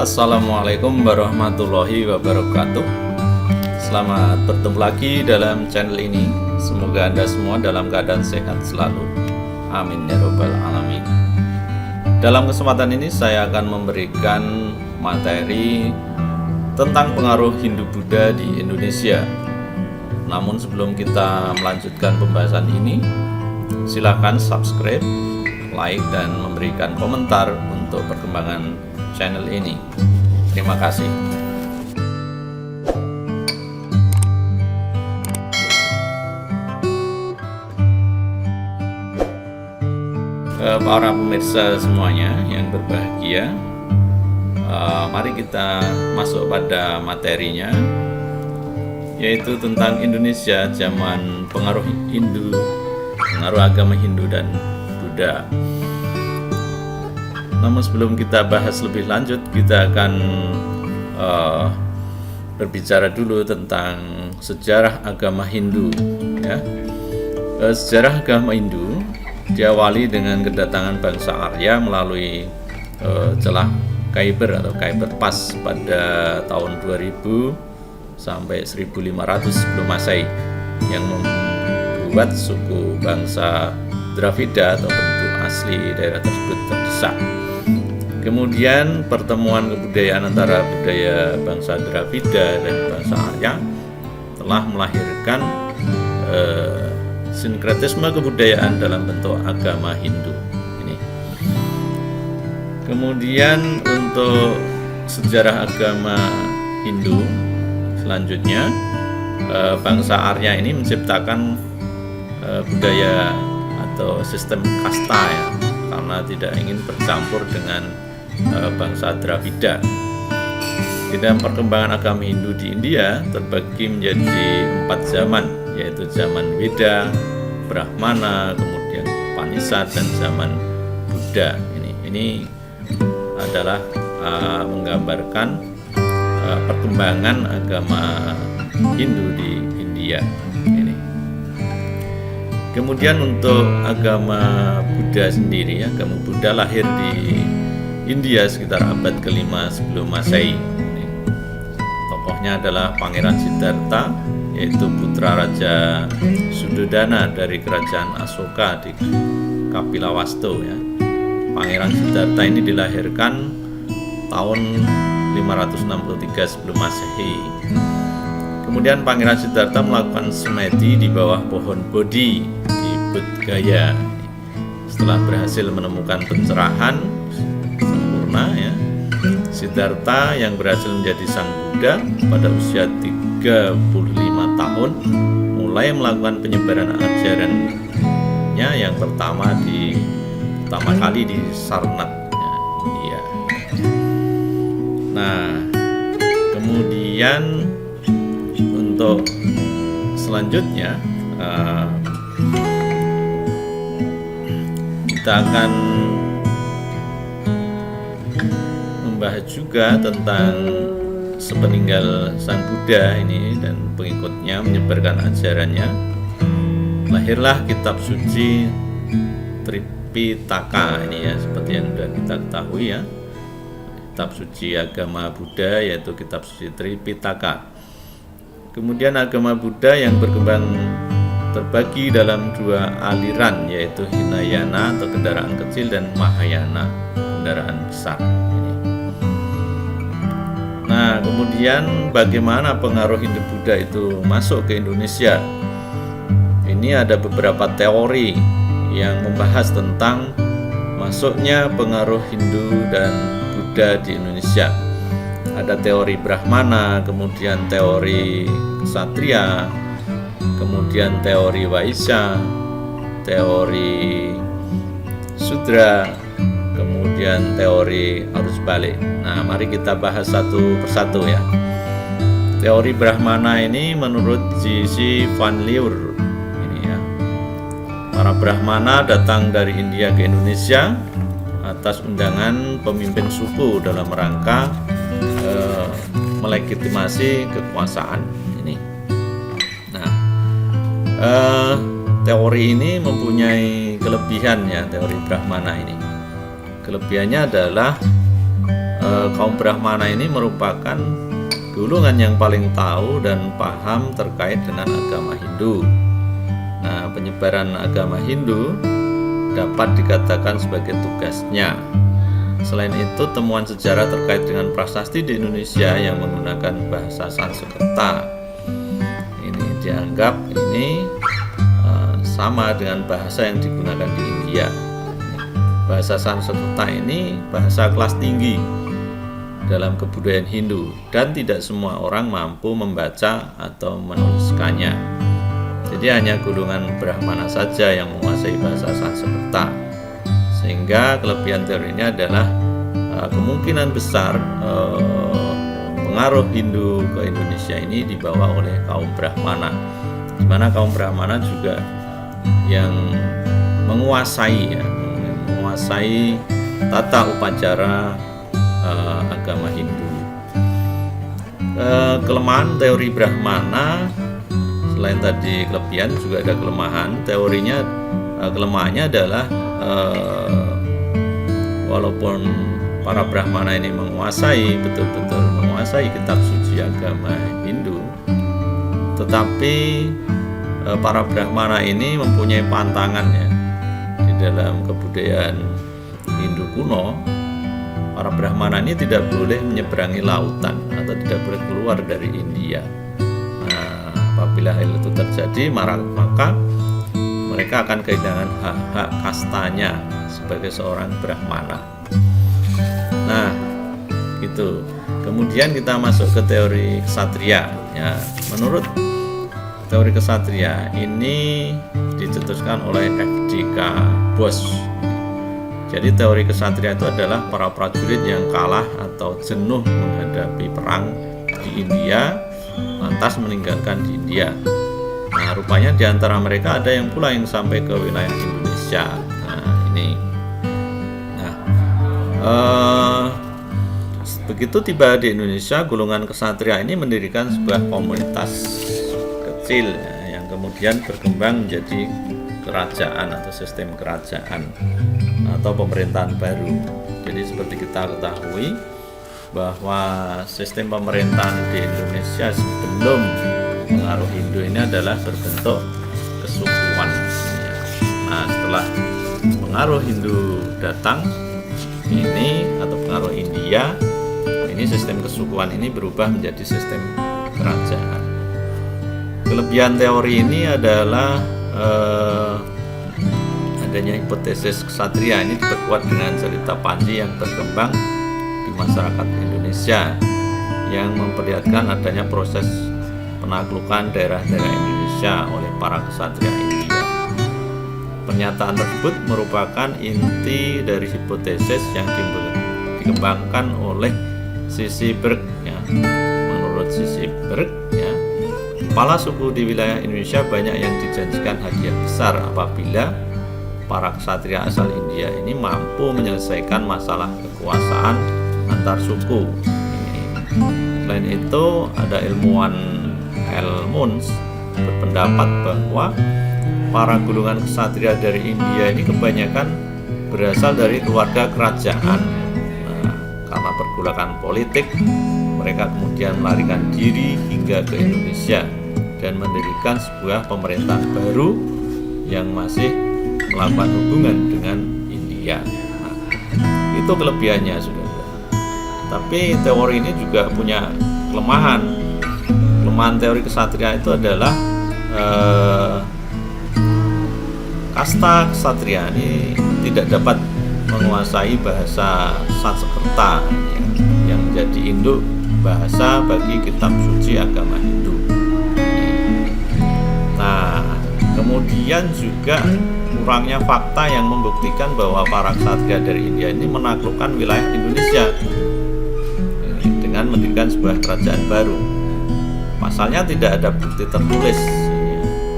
Assalamualaikum warahmatullahi wabarakatuh. Selamat bertemu lagi dalam channel ini. Semoga Anda semua dalam keadaan sehat selalu. Amin ya robbal alamin. Dalam kesempatan ini saya akan memberikan materi tentang pengaruh Hindu-Buddha di Indonesia. Namun sebelum kita melanjutkan pembahasan ini, silakan subscribe, like, dan memberikan komentar untuk perkembangan channel ini. Terima kasih. Para pemirsa semuanya yang berbahagia, mari kita masuk pada materinya, yaitu tentang Indonesia zaman pengaruh Hindu, pengaruh agama Hindu dan Buddha. Namun sebelum kita bahas lebih lanjut, kita akan berbicara dulu tentang sejarah agama Hindu. Ya. Sejarah agama Hindu diawali dengan kedatangan bangsa Arya melalui celah Khyber atau Khyber Pass pada tahun 2000 sampai 1500 sebelum Masehi, yang membuat suku bangsa Dravida atau penduduk asli daerah tersebut terdesak. Kemudian pertemuan kebudayaan antara budaya bangsa Dravida dan bangsa Arya telah melahirkan sinkretisme kebudayaan dalam bentuk agama Hindu ini. Kemudian untuk sejarah agama Hindu selanjutnya, bangsa Arya ini menciptakan budaya atau sistem kasta, ya, karena tidak ingin bercampur dengan bangsa Dravida. Di dalam perkembangan agama Hindu di India terbagi menjadi 4 zaman, yaitu zaman Weda, Brahmana, kemudian Upanishad, dan zaman Buddha. Ini adalah menggambarkan perkembangan agama Hindu di India ini. Kemudian untuk agama Buddha sendiri, agama Buddha lahir di India sekitar abad ke-5 sebelum Masehi. Tokohnya adalah Pangeran Siddhartha, yaitu putra Raja Suddhodana dari kerajaan Asoka di Kapilawastu. Ya. Pangeran Siddhartha ini dilahirkan tahun 563 sebelum Masehi. Kemudian Pangeran Siddhartha melakukan semedi di bawah pohon Bodhi di Bodh Gaya. Setelah berhasil menemukan pencerahan sempurna, ya, Siddhartha yang berhasil menjadi sang Buddha pada usia 35 tahun mulai melakukan penyebaran ajarannya yang pertama kali di Sarnath, India. Nah, kemudian untuk selanjutnya kita akan membahas juga tentang sepeninggal sang Buddha ini dan pengikutnya menyebarkan ajarannya, lahirlah kitab suci Tripitaka ini, ya, seperti yang sudah kita ketahui, ya. Kitab suci agama Buddha yaitu kitab suci Tripitaka. Kemudian agama Buddha yang berkembang terbagi dalam 2 aliran, yaitu Hinayana atau kendaraan kecil dan Mahayana, kendaraan besar. Nah, kemudian bagaimana pengaruh Hindu-Buddha itu masuk ke Indonesia? Ini ada beberapa teori yang membahas tentang masuknya pengaruh Hindu dan Buddha di Indonesia. Ada teori Brahmana, kemudian teori Ksatria, kemudian teori Vaisya, teori Sudra, kemudian teori arus balik. Nah, mari kita bahas satu persatu, ya. Teori Brahmana ini menurut J.C. Van Lier ini, ya. Para Brahmana datang dari India ke Indonesia atas undangan pemimpin suku dalam rangka melegitimasi kekuasaan ini. Nah, teori ini mempunyai kelebihan, ya, teori Brahmana ini. Kelebihannya adalah kaum Brahmana ini merupakan golongan yang paling tahu dan paham terkait dengan agama Hindu. Nah, penyebaran agama Hindu dapat dikatakan sebagai tugasnya. Selain itu, temuan sejarah terkait dengan prasasti di Indonesia yang menggunakan bahasa Sanskerta ini dianggap sama dengan bahasa yang digunakan di India. Bahasa Sanskerta ini bahasa kelas tinggi dalam kebudayaan Hindu dan tidak semua orang mampu membaca atau menuliskannya. Jadi hanya golongan Brahmana saja yang menguasai bahasa Sanskerta. Sehingga kelebihan teori ini adalah kemungkinan besar pengaruh Hindu ke Indonesia ini dibawa oleh kaum Brahmana, di mana kaum Brahmana juga yang menguasai tata upacara agama Hindu. Kelemahan teori Brahmana, selain tadi kelebihan juga ada kelemahan. Kelemahannya adalah walaupun para Brahmana ini betul-betul menguasai kitab suci agama Hindu, tetapi para Brahmana ini mempunyai pantangan ya. Di dalam kebudayaan Hindu kuno, para Brahmana ini tidak boleh menyeberangi lautan atau tidak boleh keluar dari India. Nah, apabila hal itu terjadi, maka mereka akan kehilangan hak-hak kastanya sebagai seorang Brahmana. Nah, gitu. Kemudian kita masuk ke teori ksatria. Ya, menurut teori ksatria ini dicetuskan oleh F.D.K. Bose. Jadi teori ksatria itu adalah para prajurit yang kalah atau jenuh menghadapi perang di India, lantas meninggalkan di India. Nah, rupanya di antara mereka ada yang pula yang sampai ke wilayah Indonesia. Begitu tiba di Indonesia, golongan ksatria ini mendirikan sebuah komunitas kecil yang kemudian berkembang menjadi kerajaan atau sistem kerajaan atau pemerintahan baru. Jadi seperti kita ketahui bahwa sistem pemerintahan di Indonesia sebelum pengaruh Hindu ini adalah berbentuk kesukuan. Nah, setelah pengaruh Hindu datang atau pengaruh India, ini sistem kesukuan ini berubah menjadi sistem kerajaan. Kelebihan teori ini adalah adanya hipotesis ksatria ini diperkuat dengan cerita Panji yang berkembang di masyarakat Indonesia yang memperlihatkan adanya proses penaklukan daerah-daerah Indonesia oleh para ksatria India. Pernyataan tersebut merupakan inti dari hipotesis yang dikembangkan oleh Syzybruk. Ya. Menurut Syzybruk, kepala suku di wilayah Indonesia banyak yang dijanjikan hadiah besar apabila para ksatria asal India ini mampu menyelesaikan masalah kekuasaan antar suku. Selain itu, ada ilmuwan Elmuns berpendapat bahwa para golongan ksatria dari India ini kebanyakan berasal dari keluarga kerajaan. Nah, karena pergolakan politik, mereka kemudian melarikan diri hingga ke Indonesia dan mendirikan sebuah pemerintahan baru yang masih melakukan hubungan dengan India. Nah, itu kelebihannya, saudara. Tapi teori ini juga punya kelemahan. Kelemahan teori ksatria itu adalah kasta ksatria ini tidak dapat menguasai bahasa Sanskerta yang menjadi induk bahasa bagi kitab suci agama Hindu. Nah, kemudian juga kurangnya fakta yang membuktikan bahwa para ksatria dari India ini menaklukkan wilayah Indonesia dengan mendirikan sebuah kerajaan baru. Pasalnya tidak ada bukti tertulis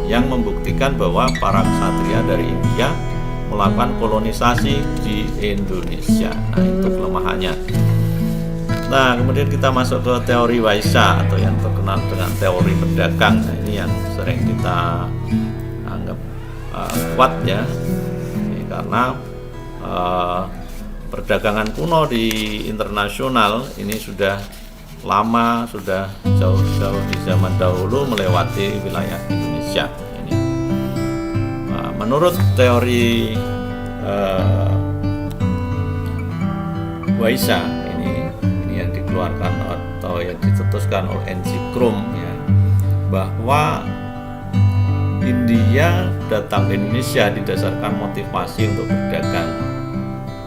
yang membuktikan bahwa para ksatria dari India melakukan kolonisasi di Indonesia. Nah, itu kelemahannya. Nah, kemudian kita masuk ke teori Waisa atau yang terkenal dengan teori pedagang. Nah, ini yang sering kita anggap kuat ya, karena perdagangan kuno di internasional ini sudah lama, sudah jauh-jauh di zaman dahulu melewati wilayah Indonesia ini. Nah, menurut teori Weisha ini yang dikeluarkan atau yang dicetuskan oleh N.G. Krum ya, bahwa India datang ke Indonesia didasarkan motivasi untuk berdagang.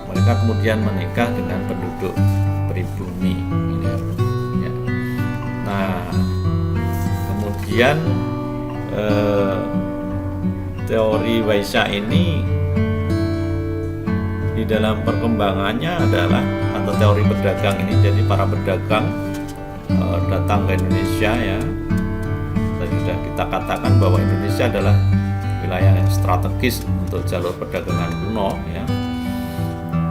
Mereka kemudian menikah dengan penduduk pribumi ini ya. Nah, kemudian teori Weisha ini di dalam perkembangannya adalah, atau teori berdagang ini, jadi para pedagang datang ke Indonesia ya. Tadi sudah kita katakan bahwa Indonesia adalah wilayah yang strategis untuk jalur perdagangan kuno ya.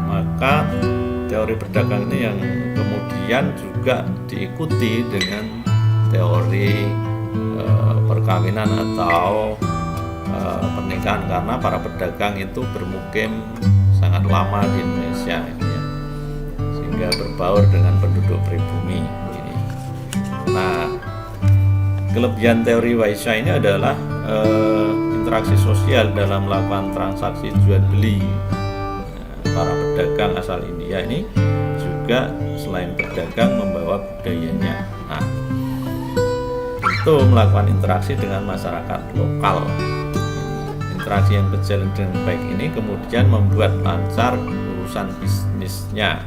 Maka teori berdagang ini yang kemudian juga diikuti dengan teori perkawinan atau pernikahan, karena para pedagang itu bermukim sangat lama di Indonesia ya, sehingga berbaur dengan penduduk pribumi ini. Nah, kelebihan teori Weisha ini adalah interaksi sosial dalam melakukan transaksi jual beli. Para pedagang asal India ini juga selain berdagang membawa budayanya. Nah, itu melakukan interaksi dengan masyarakat lokal. Interaksi yang berjalan dengan baik ini kemudian membuat lancar urusan bisnisnya.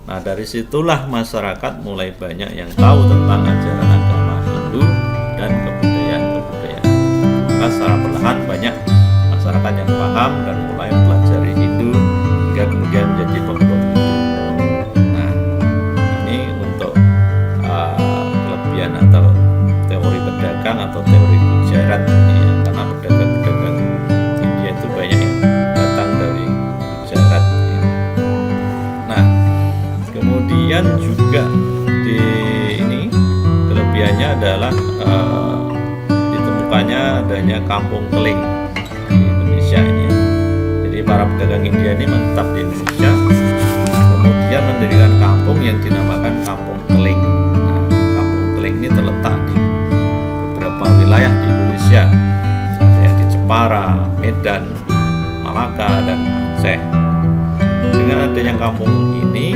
Nah, dari situlah masyarakat mulai banyak yang tahu tentang ajaran agama Hindu dan kebudayaan-kebudayaan. Maka secara perlahan banyak masyarakat yang paham dan mulai mempelajari Hindu hingga kemudian menjadi pemeluk Hindu. Nah, ini untuk kelebihan atau teori pedagang atau teori Gujarat ini ya, karena pedagang-pedagang India itu banyak yang datang dari Gujarat ini. Nah, kemudian juga di ini kelebihannya adalah ditemukannya adanya kampung keling di Indonesia ini. Jadi para pedagang India ini menetap di Indonesia, kemudian mendirikan kampung yang dinamakan Kampung Keling. Nah, Kampung Keling ini terletak di beberapa wilayah di Indonesia, ada di Jepara, Medan, Malaka, dan Aceh. Dengan adanya kampung ini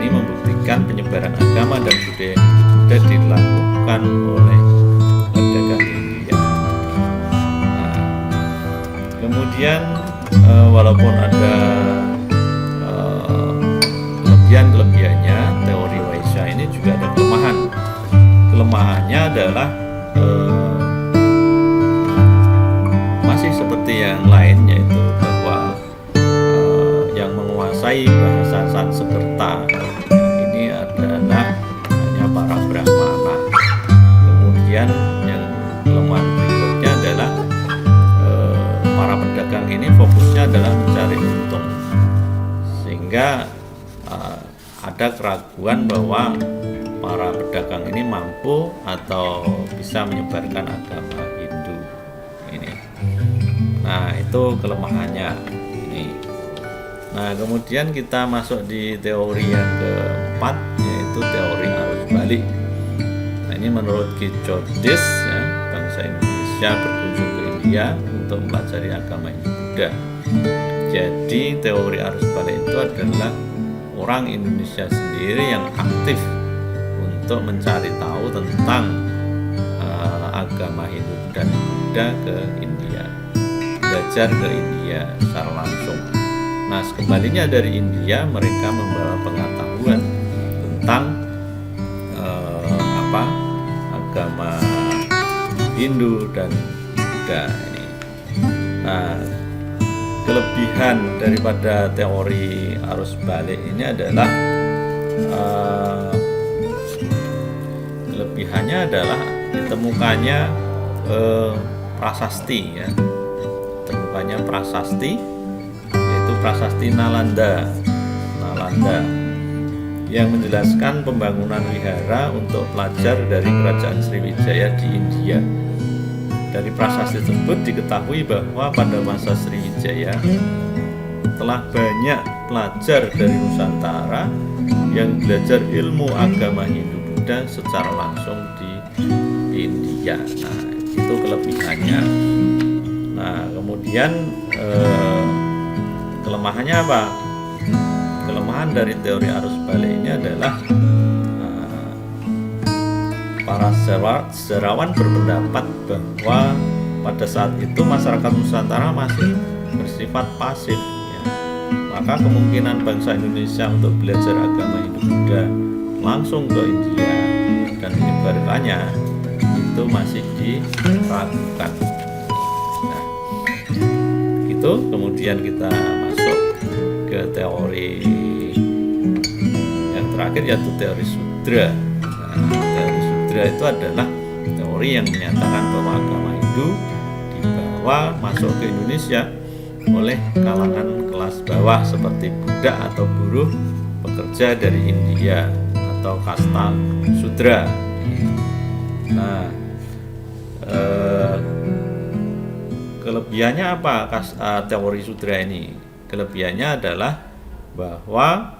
membuktikan penyebaran agama dan budaya Hindu dilakukan oleh pedagang India. Nah, kemudian walaupun ada kelebihannya, teori Weisha ini juga ada kelemahan. Kelemahannya adalah masih seperti yang lain, yaitu bahwa yang menguasai bahasa Sanskerta ini adalah hanya para Brahmana. Kemudian yang kelemahan berikutnya adalah para pedagang ini fokusnya adalah mencari untung, sehingga ada keraguan bahwa para pedagang ini mampu atau bisa menyebarkan agama Hindu ini. Nah, itu kelemahannya ini. Nah, kemudian kita masuk di teori yang keempat, yaitu teori arus balik. Nah, ini menurut Ki Chodis ya, bangsa Indonesia berkunjung ke India untuk mempelajari agama Hindu-Buddha. Jadi teori arus balik itu adalah orang Indonesia sendiri yang aktif untuk mencari tahu tentang agama Hindu dan Buddha ke India, belajar ke India secara langsung. Nah, sekembalinya dari India, mereka membawa pengetahuan tentang agama Hindu dan Buddha ini. Nah, kelebihan daripada teori arus balik ini adalah kelebihannya adalah ditemukannya prasasti ya, ditemukannya prasasti, yaitu prasasti Nalanda yang menjelaskan pembangunan wihara untuk pelajar dari kerajaan Sriwijaya di India. Dari prasasti tersebut diketahui bahwa pada masa Sriwijaya telah banyak pelajar dari Nusantara yang belajar ilmu agama Hindu Buddha secara langsung di India. Nah, itu kelebihannya. Nah, kemudian kelemahannya apa? Kelemahan dari teori arus balik ini adalah para sejarawan berpendapat bahwa pada saat itu masyarakat Nusantara masih bersifat pasif, ya. Maka kemungkinan bangsa Indonesia untuk belajar agama Hindu Buddha langsung ke India dan menyebarkannya itu masih diragukan. Nah, itu kemudian kita masuk ke teori yang terakhir, yaitu teori Sudra. Nah, teori Sudra itu adalah teori yang menyatakan bahwa agama Hindu dibawa masuk ke Indonesia oleh kalangan kelas bawah seperti budak atau buruh pekerja dari India atau kasta Sudra. Nah, kelebihannya apa teori Sudra ini? Kelebihannya adalah bahwa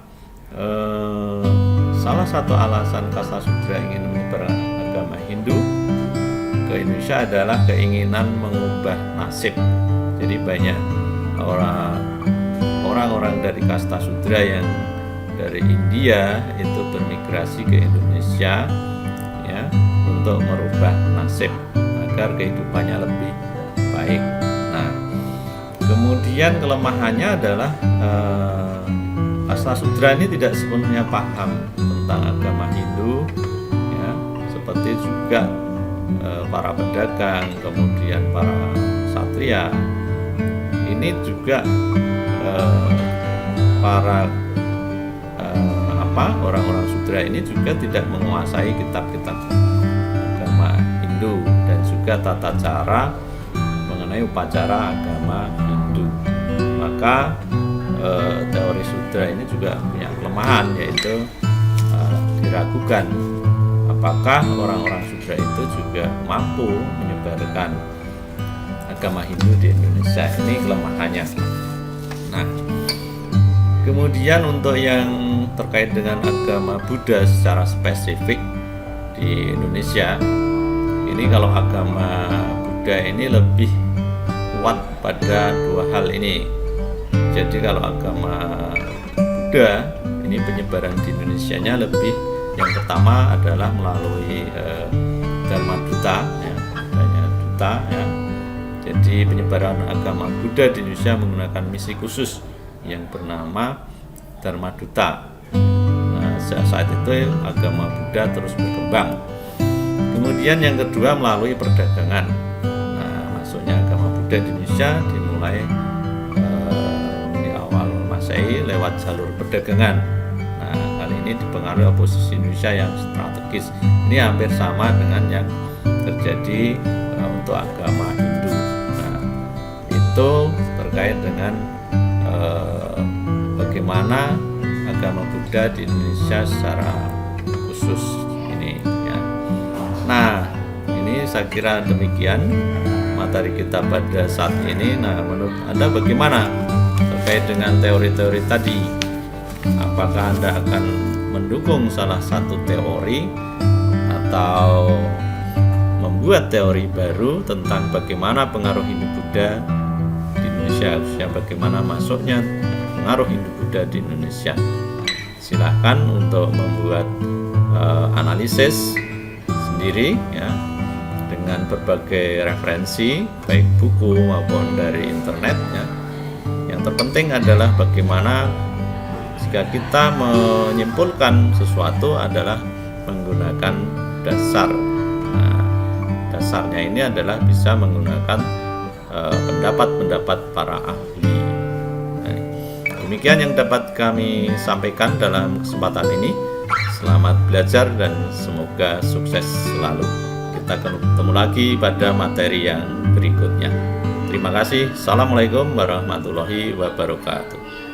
salah satu alasan kasta Sudra ingin menyebar agama Hindu ke Indonesia adalah keinginan mengubah nasib. Jadi banyak orang-orang dari kasta Sudra yang dari India itu bermigrasi ke Indonesia, ya, untuk merubah nasib agar kehidupannya lebih baik. Nah, kemudian kelemahannya adalah kasta Sudra ini tidak sepenuhnya paham tentang agama Hindu, ya, seperti juga para pedagang, kemudian para satria. Ini juga para orang-orang Sudra ini juga tidak menguasai kitab-kitab agama Hindu dan juga tata cara mengenai upacara agama Hindu. Maka teori Sudra ini juga punya kelemahan, yaitu diragukan apakah orang-orang Sudra itu juga mampu menyebarkan agama Hindu di Indonesia. Ini kelemahannya. Nah, kemudian untuk yang terkait dengan agama Buddha secara spesifik di Indonesia, ini kalau agama Buddha ini lebih kuat pada dua hal ini. Jadi kalau agama Buddha ini penyebaran di Indonesianya lebih, yang pertama adalah melalui Dharma Duta, ya, banyak duta, ya. Jadi penyebaran agama Buddha di Indonesia menggunakan misi khusus yang bernama Dharma Duta. Nah, saat itu agama Buddha terus berkembang. Kemudian yang kedua melalui perdagangan. Nah, masuknya agama Buddha di Indonesia dimulai di awal Masehi lewat jalur perdagangan. Nah, kali ini dipengaruhi posisi Indonesia yang strategis. Ini hampir sama dengan yang terjadi untuk agama Hindu. Nah, itu terkait dengan bagaimana agama Buddha di Indonesia secara khusus ini, ya. Nah, ini saya kira demikian materi kita pada saat ini. Nah, menurut Anda bagaimana terkait dengan teori-teori tadi? Apakah Anda akan mendukung salah satu teori atau membuat teori baru tentang bagaimana pengaruh Hindu Buddha di Indonesia, khususnya bagaimana masuknya pengaruh Hindu Buddha di Indonesia? Silahkan untuk membuat analisis sendiri, ya, dengan berbagai referensi baik buku maupun dari internet, ya. Yang terpenting adalah bagaimana jika kita menyimpulkan sesuatu adalah menggunakan dasar. Nah, dasarnya ini adalah bisa menggunakan pendapat-pendapat para ahli. Nah, demikian yang dapat kami sampaikan dalam kesempatan ini. Selamat belajar dan semoga sukses selalu. Kita ketemu lagi pada materi yang berikutnya. Terima kasih. Assalamualaikum warahmatullahi wabarakatuh.